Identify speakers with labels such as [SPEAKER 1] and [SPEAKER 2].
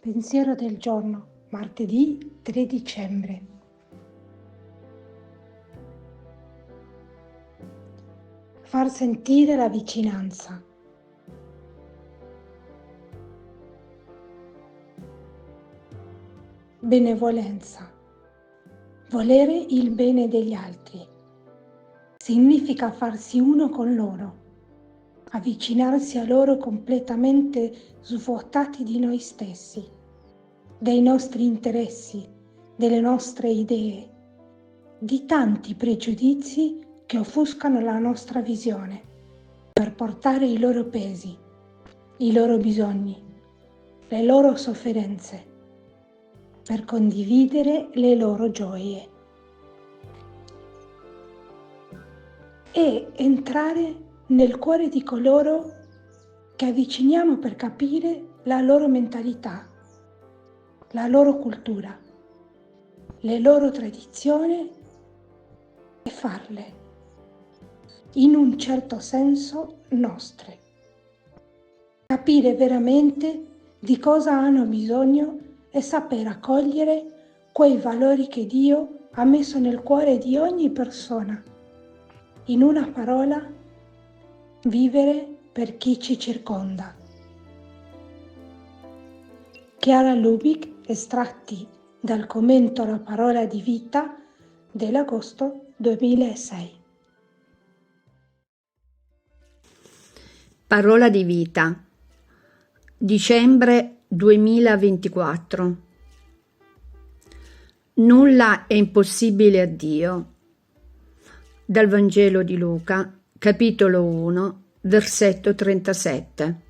[SPEAKER 1] Pensiero del giorno, martedì 3 dicembre. Far sentire la vicinanza. Benevolenza. Volere il bene degli altri. Significa farsi uno con loro, avvicinarsi a loro completamente svuotati di noi stessi, dei nostri interessi, delle nostre idee, di tanti pregiudizi che offuscano la nostra visione, per portare i loro pesi, i loro bisogni, le loro sofferenze, per condividere le loro gioie e entrare nel cuore di coloro che avviciniamo per capire la loro mentalità, la loro cultura, le loro tradizioni e farle, in un certo senso, nostre. Capire veramente di cosa hanno bisogno e saper accogliere quei valori che Dio ha messo nel cuore di ogni persona. In una parola, vivere per chi ci circonda. Chiara Lubick, estratti dal commento alla parola di vita dell'agosto 2006.
[SPEAKER 2] Parola di vita, dicembre 2024. Nulla è impossibile a Dio. Dal Vangelo di Luca, capitolo 1, versetto 37.